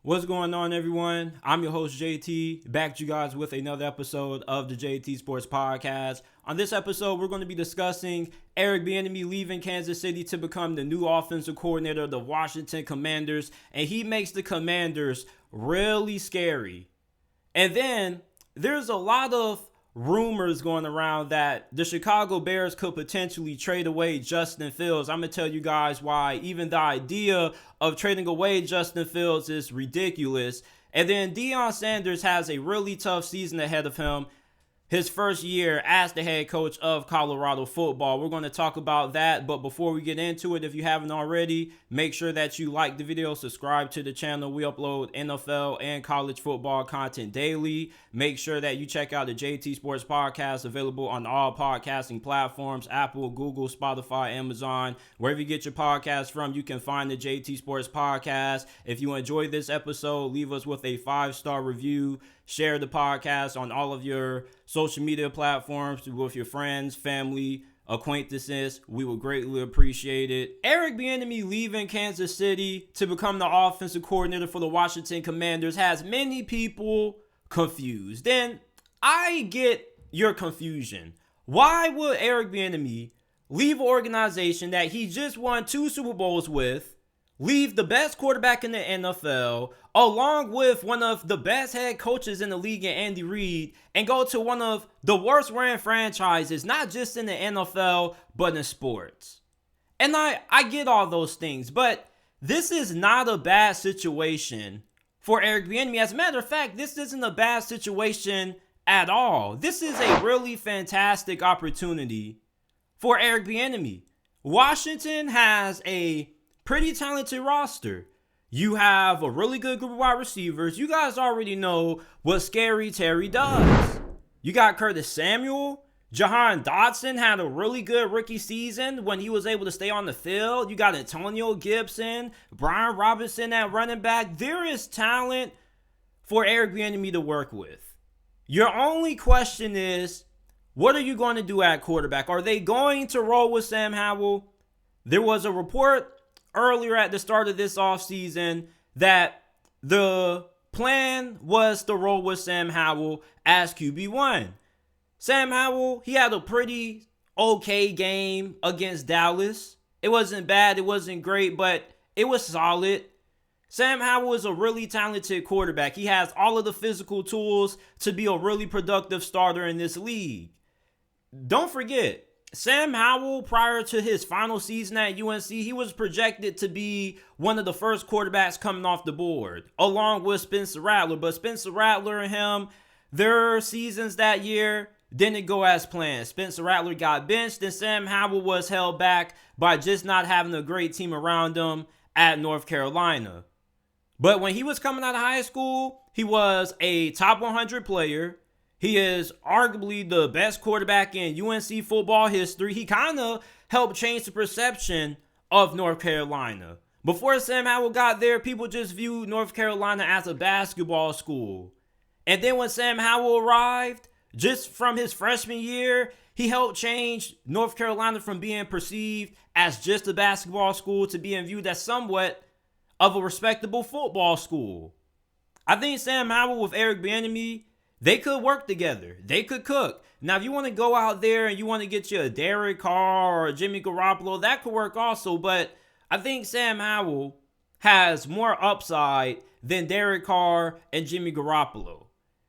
What's going on, everyone? I'm your host, JT, back to you guys with another episode of the JT Sports Podcast. On this episode, we're going to be discussing Eric Bieniemy leaving Kansas City to become the new offensive coordinator of the Washington Commanders, and he makes the Commanders really scary. And then there's a lot of rumors going around that the Chicago Bears could potentially trade away Justin Fields. I'm going to tell you guys why even the idea of trading away Justin Fields is ridiculous. And then Deion Sanders has a really tough season ahead of him, his first year as the head coach of Colorado football. We're going to talk about that, but before we get into it, if you haven't already, make sure that you like the video, subscribe to the channel. We upload NFL and college football content daily. Make sure that you check out the JT Sports Podcast, available on all podcasting platforms: Apple, Google, Spotify, Amazon. Wherever you get your podcast from, you can find the JT Sports Podcast. If you enjoyed this episode, leave us with a 5-star review. Share the podcast on all of your social media platforms with your friends, family, acquaintances. We would greatly appreciate it. Eric Bieniemy leaving Kansas City to become the offensive coordinator for the Washington Commanders has many people confused. And I get your confusion. Why would Eric Bieniemy leave an organization that he just won 2 Super Bowls with, leave the best quarterback in the NFL, along with one of the best head coaches in the league in Andy Reid, and go to one of the worst ran franchises, not just in the NFL, but in sports? And I get all those things, but this is not a bad situation for Eric Bieniemy. As a matter of fact, this isn't a bad situation at all. This is a really fantastic opportunity for Eric Bieniemy. Washington has a pretty talented roster. You have a really good group of wide receivers. You guys already know what Scary Terry does. You got Curtis Samuel. Jahan Dotson had a really good rookie season when he was able to stay on the field. You got Antonio Gibson, Brian Robinson at running back. There is talent for Eric Bieniemy to work with. Your only question is, what are you going to do at quarterback? Are they going to roll with Sam Howell? There was a report earlier at the start of this offseason that the plan was to roll with Sam Howell as QB1. Sam Howell, he had a pretty okay game against Dallas. It wasn't bad, it wasn't great, but it was solid. Sam Howell is a really talented quarterback. He has all of the physical tools to be a really productive starter in this league. Don't forget, Sam Howell, prior to his final season at UNC, he was projected to be one of the first quarterbacks coming off the board, along with Spencer Rattler. But Spencer Rattler and him, their seasons that year didn't go as planned. Spencer Rattler got benched, and Sam Howell was held back by just not having a great team around him at North Carolina. But when he was coming out of high school, he was a top 100 player. He is arguably the best quarterback in UNC football history. He kind of helped change the perception of North Carolina. Before Sam Howell got there, people just viewed North Carolina as a basketball school. And then when Sam Howell arrived, just from his freshman year, he helped change North Carolina from being perceived as just a basketball school to being viewed as somewhat of a respectable football school. I think Sam Howell with Eric Bieniemy, they could work together. They could cook. Now, if you want to go out there and you want to get you a Derek Carr or a Jimmy Garoppolo, that could work also. But I think Sam Howell has more upside than Derek Carr and Jimmy Garoppolo.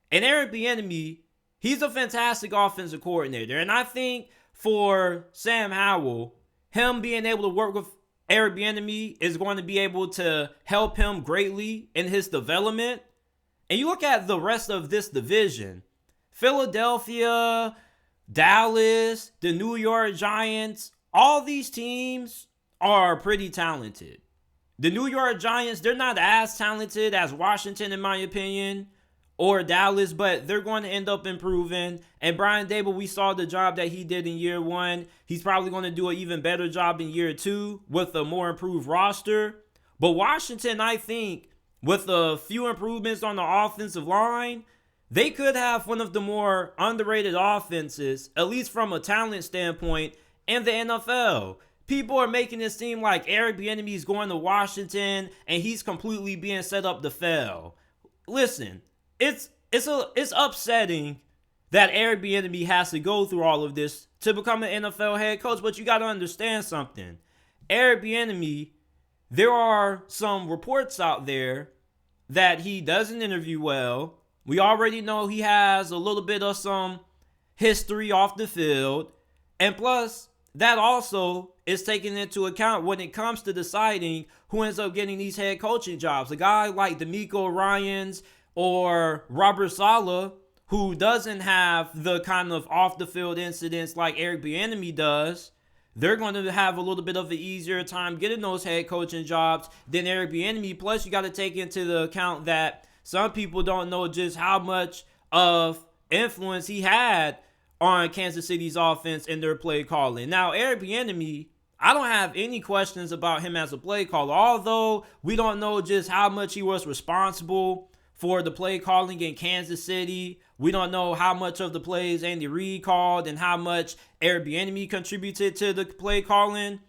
And Eric Bieniemy, he's a fantastic offensive coordinator. And I think for Sam Howell, him being able to work with Eric Bieniemy is going to be able to help him greatly in his development. And you look at the rest of this division: Philadelphia, Dallas, the New York Giants, all these teams are pretty talented. The New York Giants, they're not as talented as Washington, in my opinion, or Dallas, but they're going to end up improving. And Brian Daboll, we saw the job that he did in year 1. He's probably going to do an even better job in year 2 with a more improved roster. But Washington, I think, with a few improvements on the offensive line, they could have one of the more underrated offenses, at least from a talent standpoint, in the NFL. people are making it seem like Eric Bieniemy is going to Washington and he's completely being set up to fail. Listen, it's upsetting that Eric Bieniemy has to go through all of this to become an NFL head coach, but you got to understand something. Eric Bieniemy, there are some reports out there that he doesn't interview well. We already know he has a little bit of some history off the field. And plus, that also is taken into account when it comes to deciding who ends up getting these head coaching jobs. A guy like DeMeco Ryans or Robert Saleh, who doesn't have the kind of off-the-field incidents like Eric Bieniemy does, they're going to have a little bit of an easier time getting those head coaching jobs than Eric Bieniemy. Plus, you got to take into the account that some people don't know just how much of influence he had on Kansas City's offense and their play calling. Now, Eric Bieniemy, I don't have any questions about him as a play caller, although we don't know just how much he was responsible for the play calling in Kansas City. We don't know how much of the plays Andy Reid called and how much Eric Bieniemy contributed to the play calling.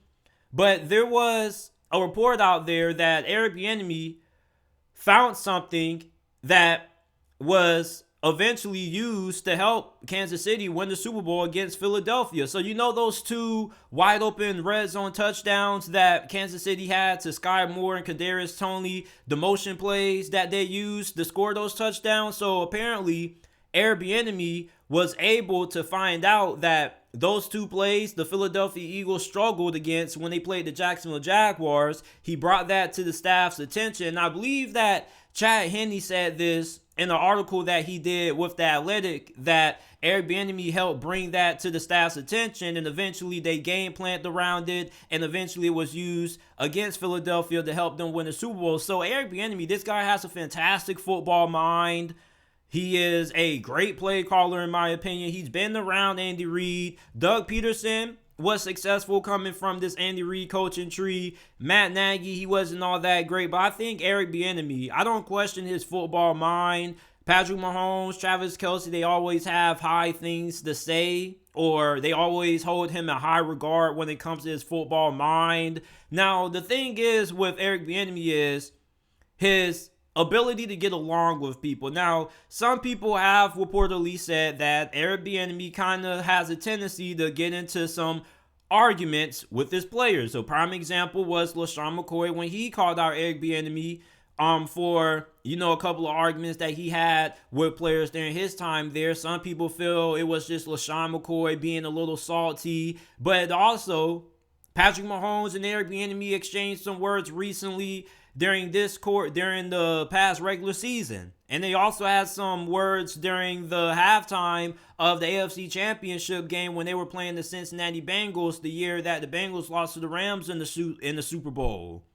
But there was a report out there that Eric Bieniemy found something that was eventually used to help Kansas City win the Super Bowl against Philadelphia. So you know those two wide open red zone touchdowns that Kansas City had to Sky Moore and Kadarius Toney, the motion plays that they used to score those touchdowns. So apparently Eric Bieniemy was able to find out that those two plays the Philadelphia Eagles struggled against when they played the Jacksonville Jaguars. He brought that to the staff's attention. And I believe that Chad Henne said this in an article that he did with The Athletic, that Eric Bieniemy helped bring that to the staff's attention, and eventually they game planned around it, and eventually it was used against Philadelphia to help them win the Super Bowl. So Eric Bieniemy, this guy has a fantastic football mind. He is a great play caller, in my opinion. He's been around Andy Reid. Doug Peterson was successful coming from this Andy Reid coaching tree. Matt Nagy, he wasn't all that great, but I think Eric Bieniemy, I don't question his football mind. Patrick Mahomes, Travis Kelce, they always have high things to say, or they always hold him in high regard when it comes to his football mind. Now, the thing is with Eric Bieniemy is his ability to get along with people. Now, some people have reportedly said that Eric Bieniemy kind of has a tendency to get into some arguments with his players. So, prime example was LaShawn McCoy when he called out Eric Bieniemy for, a couple of arguments that he had with players during his time there. Some people feel it was just LaShawn McCoy being a little salty, but also Patrick Mahomes and Eric Bieniemy exchanged some words recently during the past regular season. And they also had some words during the halftime of the AFC Championship game when they were playing the Cincinnati Bengals the year that the Bengals lost to the Rams in the Super Bowl.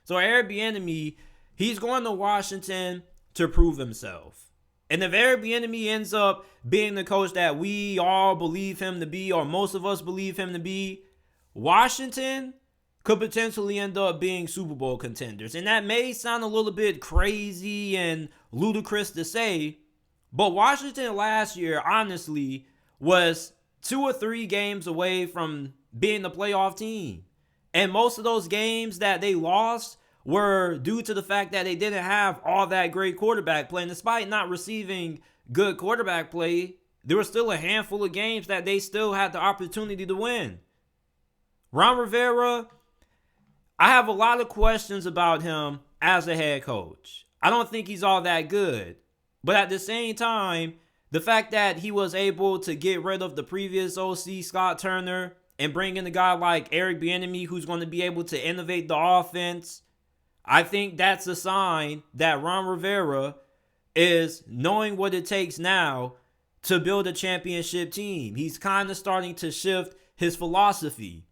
So Eric Bieniemy, he's going to Washington to prove himself. And if Eric Bieniemy ends up being the coach that we all believe him to be, or most of us believe him to be, Washington could potentially end up being Super Bowl contenders. And that may sound a little bit crazy and ludicrous to say, but Washington last year, honestly, was 2 or 3 games away from being the playoff team. And most of those games that they lost were due to the fact that they didn't have all that great quarterback play. And despite not receiving good quarterback play, there were still a handful of games that they still had the opportunity to win. Ron Rivera, I have a lot of questions about him as a head coach. I don't think he's all that good. But at the same time, the fact that he was able to get rid of the previous OC, Scott Turner, and bring in a guy like Eric Bieniemy who's going to be able to innovate the offense, I think that's a sign that Ron Rivera is knowing what it takes now to build a championship team. He's kind of starting to shift his philosophy.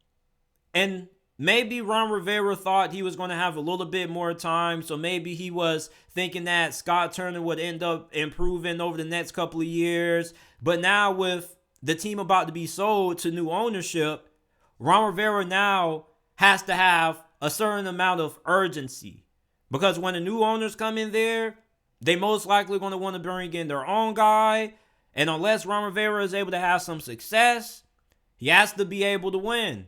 And maybe Ron Rivera thought he was going to have a little bit more time, so maybe he was thinking that Scott Turner would end up improving over the next couple of years. But now with the team about to be sold to new ownership, Ron Rivera now has to have a certain amount of urgency. Because when the new owners come in there, they most likely going to want to bring in their own guy. And unless Ron Rivera is able to have some success, he has to be able to win.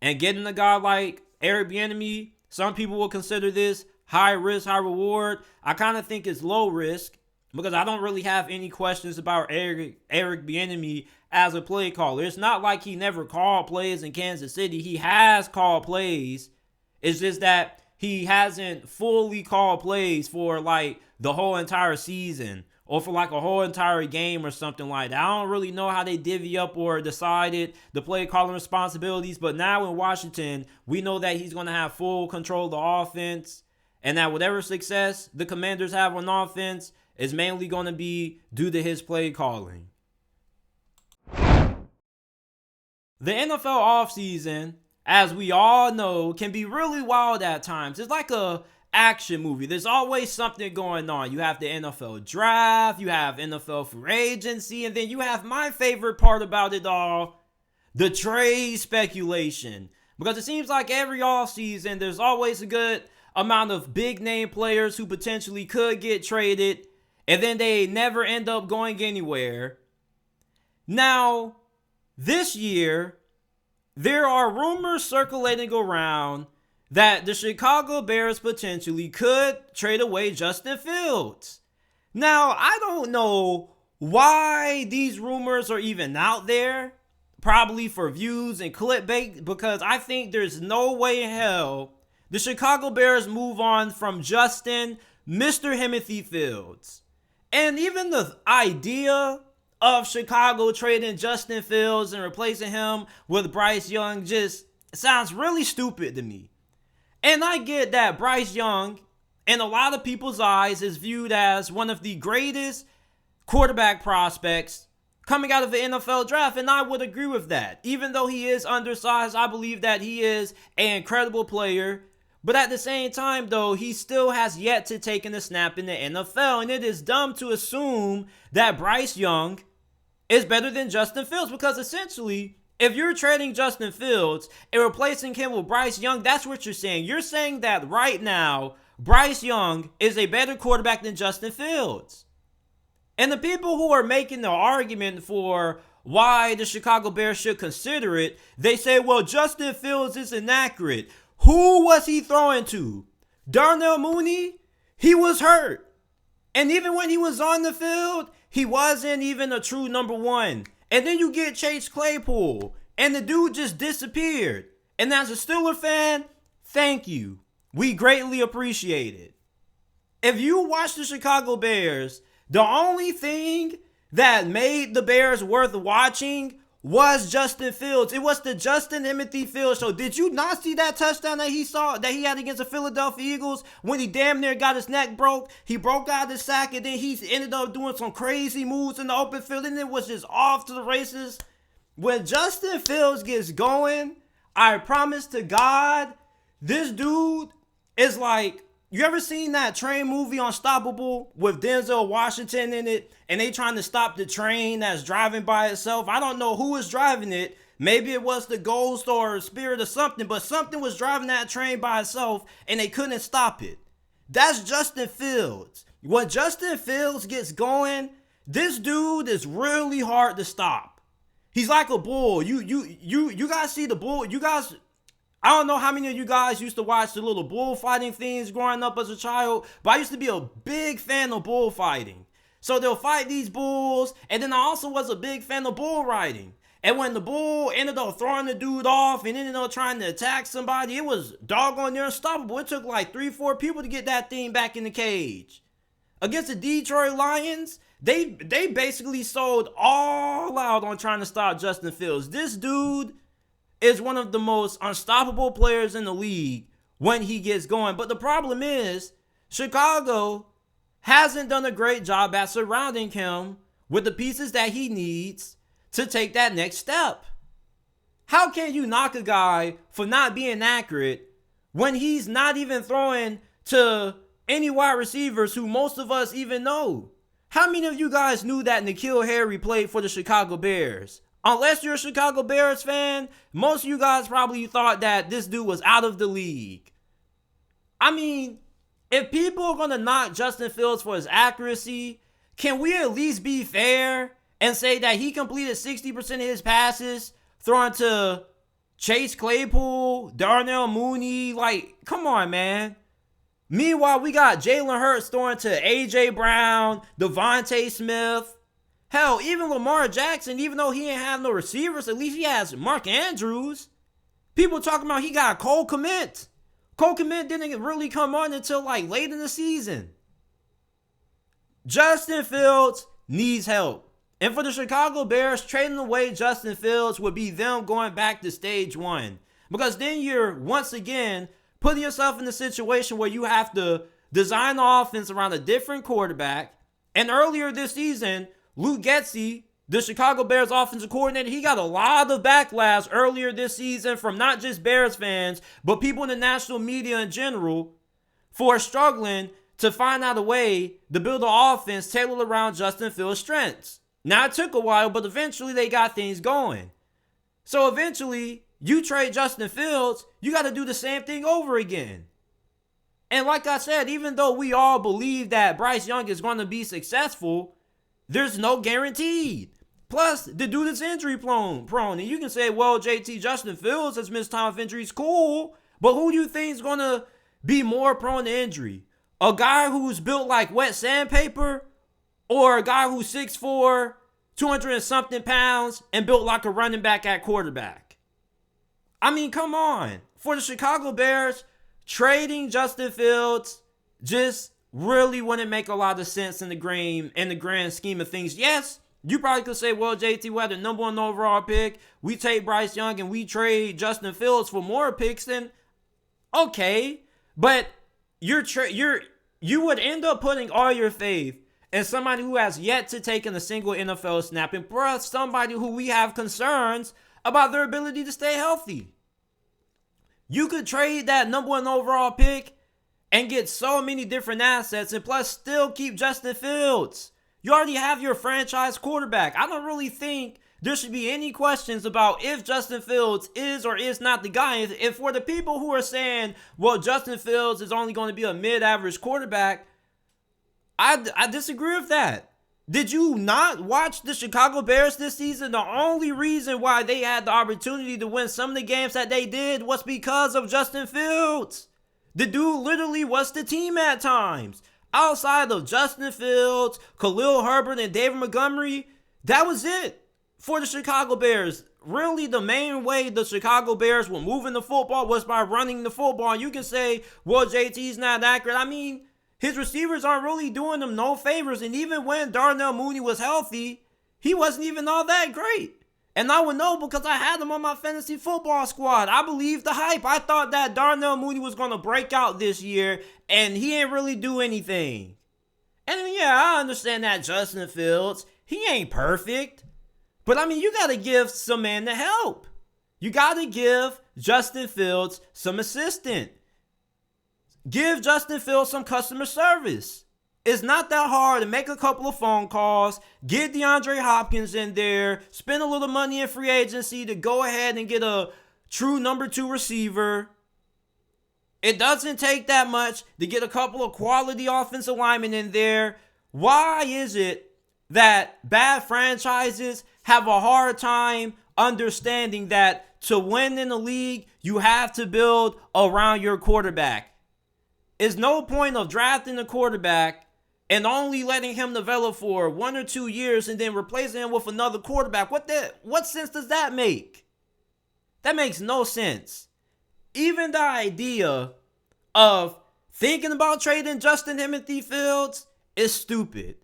And getting a guy like Eric Bieniemy, some people will consider this high risk, high reward. I kind of think it's low risk because I don't really have any questions about Eric Bieniemy as a play caller. It's not like he never called plays in Kansas City. He has called plays. It's just that he hasn't fully called plays for like the whole entire season or for like a whole entire game or something like that. I don't really know how they divvy up or decided the play calling responsibilities, but now in Washington, we know that he's going to have full control of the offense and that whatever success the Commanders have on offense is mainly going to be due to his play calling. The NFL offseason, as we all know, can be really wild at times. It's like a action movie. There's always something going on. You have the NFL draft, you have NFL free agency, and then you have my favorite part about it all, the trade speculation. Because it seems like every offseason, there's always a good amount of big name players who potentially could get traded, and then they never end up going anywhere. Now, this year, there are rumors circulating around that the Chicago Bears potentially could trade away Justin Fields. Now, I don't know why these rumors are even out there, probably for views and clickbait, because I think there's no way in hell the Chicago Bears move on from Justin, Mr. Timothy Fields. And even the idea of Chicago trading Justin Fields and replacing him with Bryce Young just sounds really stupid to me. And I get that Bryce Young, in a lot of people's eyes, is viewed as one of the greatest quarterback prospects coming out of the NFL draft, and I would agree with that. Even though he is undersized, I believe that he is an incredible player. But at the same time, though, he still has yet to take in a snap in the NFL, and it is dumb to assume that Bryce Young is better than Justin Fields, because essentially, if you're trading Justin Fields and replacing him with Bryce Young, that's what you're saying. You're saying that right now, Bryce Young is a better quarterback than Justin Fields. And the people who are making the argument for why the Chicago Bears should consider it, they say, well, Justin Fields is inaccurate. Who was he throwing to? Darnell Mooney? He was hurt. And even when he was on the field, he wasn't even a true number one. And then you get Chase Claypool, and the dude just disappeared. And as a Steeler fan, thank you. We greatly appreciate it. If you watch the Chicago Bears, the only thing that made the Bears worth watching was Justin Fields. It was the Justin Timothy Fields show. Did you not see that touchdown that he had against the Philadelphia Eagles when he damn near got his neck broke? He broke out the sack, and then he ended up doing some crazy moves in the open field, and it was just off to the races. When Justin Fields gets going, I promise to God, this dude is like, you ever seen that train movie Unstoppable with Denzel Washington in it, and they trying to stop the train that's driving by itself? I don't know who is driving it. Maybe it was the ghost or spirit or something, but something was driving that train by itself, and they couldn't stop it. That's Justin Fields. When Justin Fields gets going, this dude is really hard to stop. He's like a bull. You guys see the bull? You guys, I don't know how many of you guys used to watch the little bullfighting things growing up as a child, but I used to be a big fan of bullfighting. So they'll fight these bulls, and then I also was a big fan of bull riding. And when the bull ended up throwing the dude off and ended up trying to attack somebody, it was doggone near unstoppable. It took like 3-4 people to get that thing back in the cage. Against the Detroit Lions, they basically sold all out on trying to stop Justin Fields. This dude is one of the most unstoppable players in the league when he gets going. But the problem is, Chicago hasn't done a great job at surrounding him with the pieces that he needs to take that next step. How can you knock a guy for not being accurate when he's not even throwing to any wide receivers who most of us even know? How many of you guys knew that N'Keal Harry played for the Chicago Bears? Unless you're a Chicago Bears fan, most of you guys probably thought that this dude was out of the league. I mean, if people are going to knock Justin Fields for his accuracy, can we at least be fair and say that he completed 60% of his passes throwing to Chase Claypool, Darnell Mooney. Like, come on, man. Meanwhile, we got Jalen Hurts throwing to A.J. Brown, Devontae Smith. Hell, even Lamar Jackson, even though he ain't have no receivers, at least he has Mark Andrews. People talking about he got Cole Kmet. Cole Kmet didn't really come on until like late in the season. Justin Fields needs help. And for the Chicago Bears, trading away Justin Fields would be them going back to stage one. Because then you're, once again, putting yourself in a situation where you have to design the offense around a different quarterback. And earlier this season, Luke Getsy, the Chicago Bears offensive coordinator, he got a lot of backlash earlier this season from not just Bears fans, but people in the national media in general for struggling to find out a way to build an offense tailored around Justin Fields' strengths. Now, it took a while, but eventually they got things going. So eventually, you trade Justin Fields, you got to do the same thing over again. And like I said, even though we all believe that Bryce Young is going to be successful, there's no guarantee. Plus, the dude is injury prone. And you can say, well, JT, Justin Fields has missed time with injuries. Cool. But who do you think is going to be more prone to injury? A guy who's built like wet sandpaper? Or a guy who's 6'4", 200 and something pounds, and built like a running back at quarterback? I mean, come on. For the Chicago Bears, trading Justin Fields just really wouldn't make a lot of sense in the grand scheme of things. Yes, you probably could say, well, JT, we had the number 1 overall pick. We take Bryce Young and we trade Justin Fields for more picks. Then okay, but you would end up putting all your faith and somebody who has yet to take in a single NFL snap, and plus somebody who we have concerns about their ability to stay healthy. You could trade that number 1 overall pick and get so many different assets, and plus still keep Justin Fields. You already have your franchise quarterback. I don't really think there should be any questions about if Justin Fields is or is not the guy. If for the people who are saying, well, Justin Fields is only going to be a mid-average quarterback, I disagree with that. Did you not watch the Chicago Bears this season? The only reason why they had the opportunity to win some of the games that they did was because of Justin Fields. The dude literally was the team at times. Outside of Justin Fields, Khalil Herbert, and David Montgomery, that was it for the Chicago Bears. Really, the main way the Chicago Bears were moving the football was by running the football. And you can say, well, JT's not accurate. I mean, his receivers aren't really doing them no favors. And even when Darnell Mooney was healthy, he wasn't even all that great. And I would know because I had him on my fantasy football squad. I believed the hype. I thought that Darnell Mooney was going to break out this year, and he ain't really do anything. And yeah, I understand that Justin Fields, he ain't perfect. But I mean, you got to give some man the help. You got to give Justin Fields some assistance. Give Justin Fields some customer service. It's not that hard to make a couple of phone calls, get DeAndre Hopkins in there, spend a little money in free agency to go ahead and get a true number 2 receiver. It doesn't take that much to get a couple of quality offensive linemen in there. Why is it that bad franchises have a hard time understanding that to win in the league, you have to build around your quarterback? It's no point of drafting a quarterback and only letting him develop for 1 or 2 years and then replacing him with another quarterback. What sense does that make? That makes no sense. Even the idea of thinking about trading Justin Timothy Fields is stupid.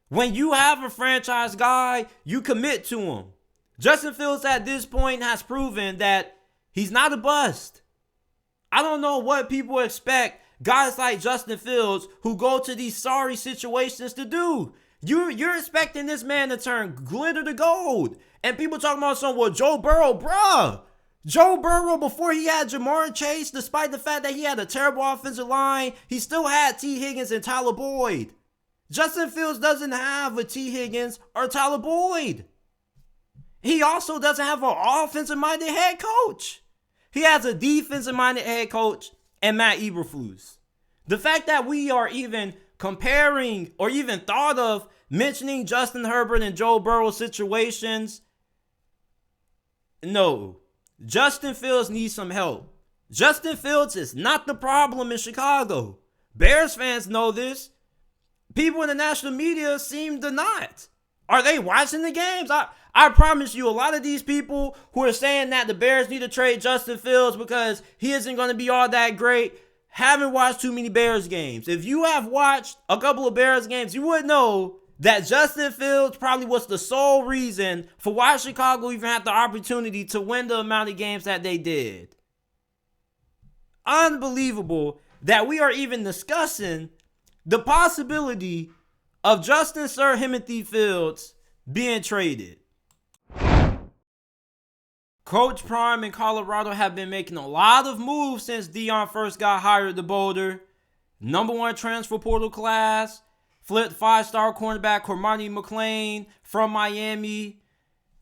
When you have a franchise guy, you commit to him. Justin Fields at this point has proven that he's not a bust. I don't know what people expect guys like Justin Fields who go to these sorry situations to do. You're expecting this man to turn glitter to gold. And people talking about well, Joe Burrow, bruh. Joe Burrow, before he had Jamar Chase, despite the fact that he had a terrible offensive line, he still had T. Higgins and Tyler Boyd. Justin Fields doesn't have a T. Higgins or Tyler Boyd. He also doesn't have an offensive-minded head coach. He has a defensive-minded head coach and Matt Eberflus. The fact that we are even comparing or even thought of mentioning Justin Herbert and Joe Burrow situations, no. Justin Fields needs some help. Justin Fields is not the problem in Chicago. Bears fans know this. People in the national media seem to not. Are they watching the games? I promise you, a lot of these people who are saying that the Bears need to trade Justin Fields because he isn't going to be all that great haven't watched too many Bears games. If you have watched a couple of Bears games, you would know that Justin Fields probably was the sole reason for why Chicago even had the opportunity to win the amount of games that they did. Unbelievable that we are even discussing the possibility of Justin Sir Timothy Fields being traded. Coach Prime in Colorado have been making a lot of moves since Deion first got hired to Boulder. Number 1 transfer portal class, flipped 5-star cornerback Cormani McClain from Miami.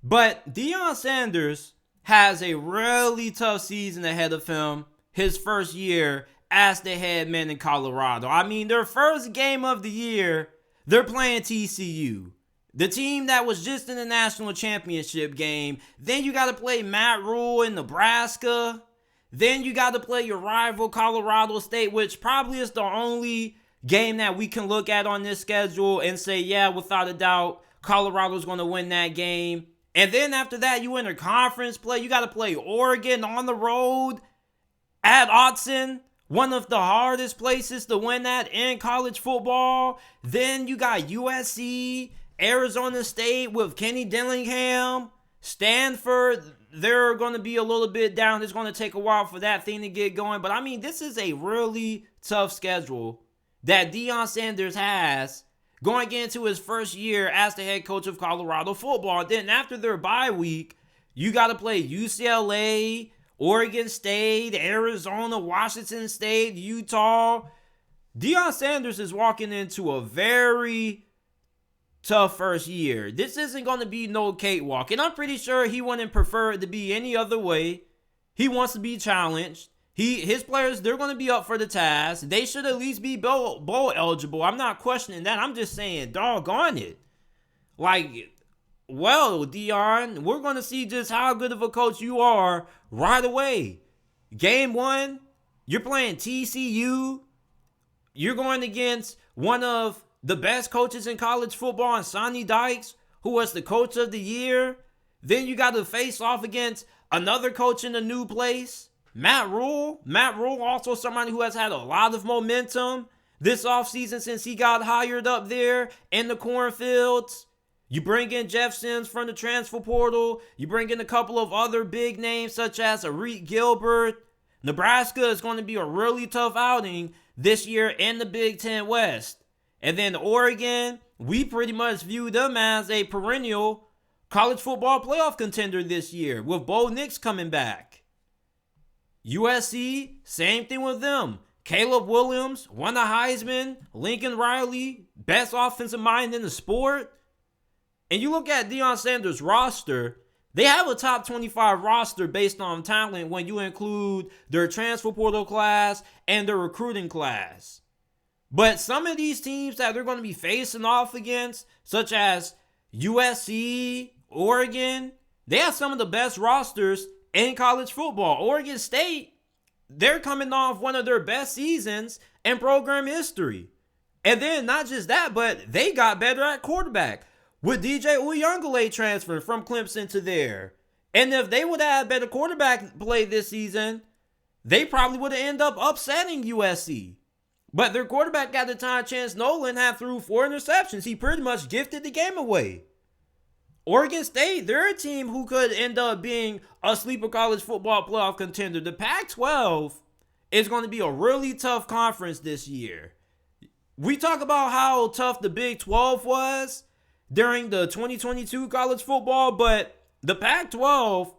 But Deion Sanders has a really tough season ahead of him, his first year as the head man in Colorado. I mean, their first game of the year, they're playing TCU. The team that was just in the national championship game. Then you got to play Matt Rule in Nebraska. Then you got to play your rival Colorado State, which probably is the only game that we can look at on this schedule and say, yeah, without a doubt, Colorado's going to win that game. And then after that, you enter conference play. You got to play Oregon on the road at Autzen, one of the hardest places to win that in college football. Then you got USC, Arizona State with Kenny Dillingham, Stanford. They're going to be a little bit down. It's going to take a while for that thing to get going. But I mean, this is a really tough schedule that Deion Sanders has going into his first year as the head coach of Colorado football. Then after their bye week, you got to play UCLA, Oregon State, Arizona, Washington State, Utah. Deion Sanders is walking into a very tough first year. This isn't going to be no cakewalk, and I'm pretty sure he wouldn't prefer it to be any other way. He wants to be challenged. His players, they're going to be up for the task. They should at least be bowl eligible. I'm not questioning that. I'm just saying, doggone it. Like, well, Deion, we're going to see just how good of a coach you are right away. Game 1, you're playing TCU. You're going against one of the best coaches in college football, Sonny Dykes, who was the coach of the year. Then you got to face off against another coach in a new place, Matt Rule. Matt Rule, also somebody who has had a lot of momentum this offseason since he got hired up there in the cornfields. You bring in Jeff Sims from the transfer portal. You bring in a couple of other big names such as Arik Gilbert. Nebraska is going to be a really tough outing this year in the Big Ten West. And then Oregon, we pretty much view them as a perennial college football playoff contender this year with Bo Nix coming back. USC, same thing with them. Caleb Williams, won the Heisman. Lincoln Riley, best offensive mind in the sport. And you look at Deion Sanders' roster, they have a top 25 roster based on talent when you include their transfer portal class and their recruiting class. But some of these teams that they're going to be facing off against, such as USC, Oregon, they have some of the best rosters in college football. Oregon State, they're coming off one of their best seasons in program history. And then not just that, but they got better at quarterback with DJ Uyunglele transferring from Clemson to there. And if they would have had better quarterback play this season, they probably would have ended up upsetting USC. But their quarterback at the time, Chance Nolan, had threw 4 interceptions. He pretty much gifted the game away. Oregon State, they're a team who could end up being a sleeper college football playoff contender. The Pac-12 is going to be a really tough conference this year. We talk about how tough the Big 12 was during the 2022 college football, but the Pac-12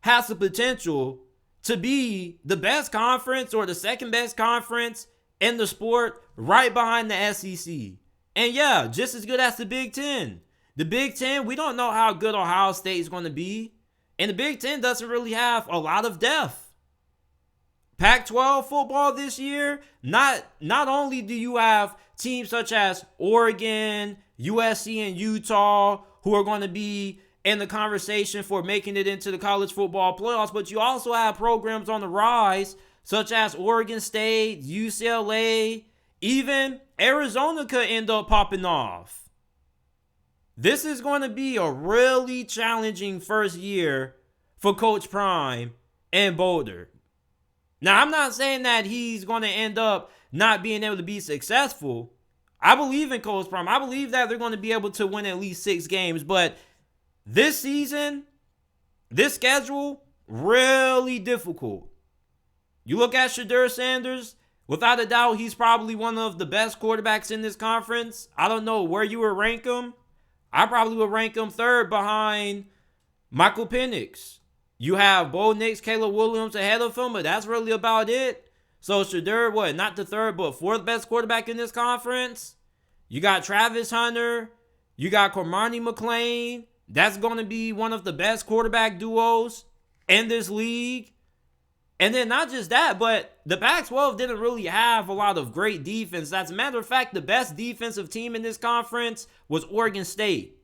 has the potential to be the best conference or the second best conference in the sport, right behind the SEC. And yeah, just as good as the Big Ten. The Big Ten, we don't know how good Ohio State is going to be. And the Big Ten doesn't really have a lot of depth. Pac-12 football this year, not only do you have teams such as Oregon, USC, and Utah who are going to be in the conversation for making it into the college football playoffs, but you also have programs on the rise, such as Oregon State, UCLA, even Arizona could end up popping off. This is going to be a really challenging first year for Coach Prime and Boulder. Now, I'm not saying that he's going to end up not being able to be successful. I believe in Coach Prime. I believe that they're going to be able to win at least 6 games. But this season, this schedule, really difficult. You look at Deion Sanders, without a doubt, he's probably one of the best quarterbacks in this conference. I don't know where you would rank him. I probably would rank him third behind Michael Penix. You have Bo Nix, Caleb Williams ahead of him, but that's really about it. So Shedeur, not the third, but fourth best quarterback in this conference. You got Travis Hunter. You got Cormani McClain. That's going to be one of the best quarterback duos in this league. And then not just that, but the Pac-12 didn't really have a lot of great defense. As a matter of fact, the best defensive team in this conference was Oregon State.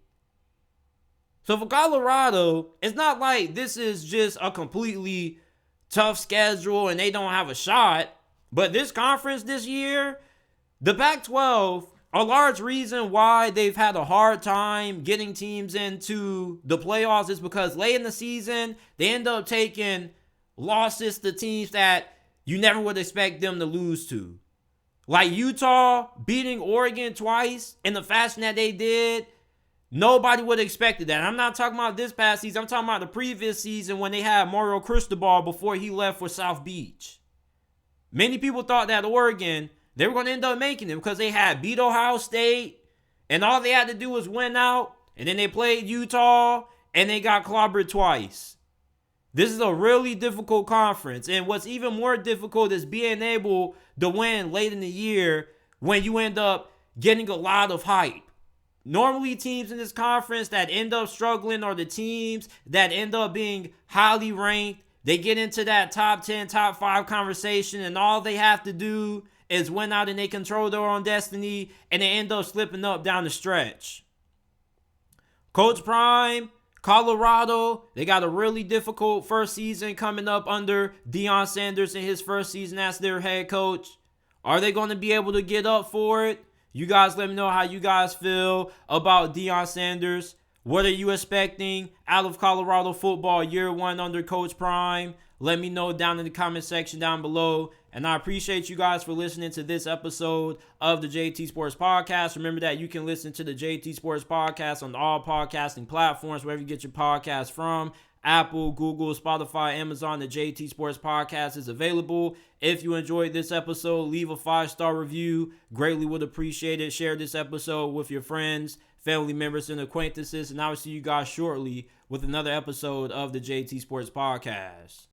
So for Colorado, it's not like this is just a completely tough schedule and they don't have a shot. But this conference this year, the Pac-12, a large reason why they've had a hard time getting teams into the playoffs is because late in the season, they end up taking losses to teams that you never would expect them to lose to. Like Utah beating Oregon twice in the fashion that they did. Nobody would have expected that. I'm not talking about this past season. I'm talking about the previous season when they had Mario Cristobal before he left for South Beach. Many people thought that Oregon, they were going to end up making it because they had beat Ohio State and all they had to do was win out. And then they played Utah and they got clobbered twice. This is a really difficult conference. And what's even more difficult is being able to win late in the year when you end up getting a lot of hype. Normally, teams in this conference that end up struggling are the teams that end up being highly ranked. They get into that top 10, top 5 conversation, and all they have to do is win out and they control their own destiny, and they end up slipping up down the stretch. Coach Prime, Colorado, they got a really difficult first season coming up under Deion Sanders in his first season as their head coach. Are they going to be able to get up for it? You guys let me know how you guys feel about Deion Sanders. What are you expecting out of Colorado football year 1 under Coach Prime? Let me know down in the comment section down below. And I appreciate you guys for listening to this episode of the JT Sports Podcast. Remember that you can listen to the JT Sports Podcast on all podcasting platforms, wherever you get your podcast from. Apple, Google, Spotify, Amazon, the JT Sports Podcast is available. If you enjoyed this episode, leave a 5-star review. Greatly would appreciate it. Share this episode with your friends, family members, and acquaintances. And I will see you guys shortly with another episode of the JT Sports Podcast.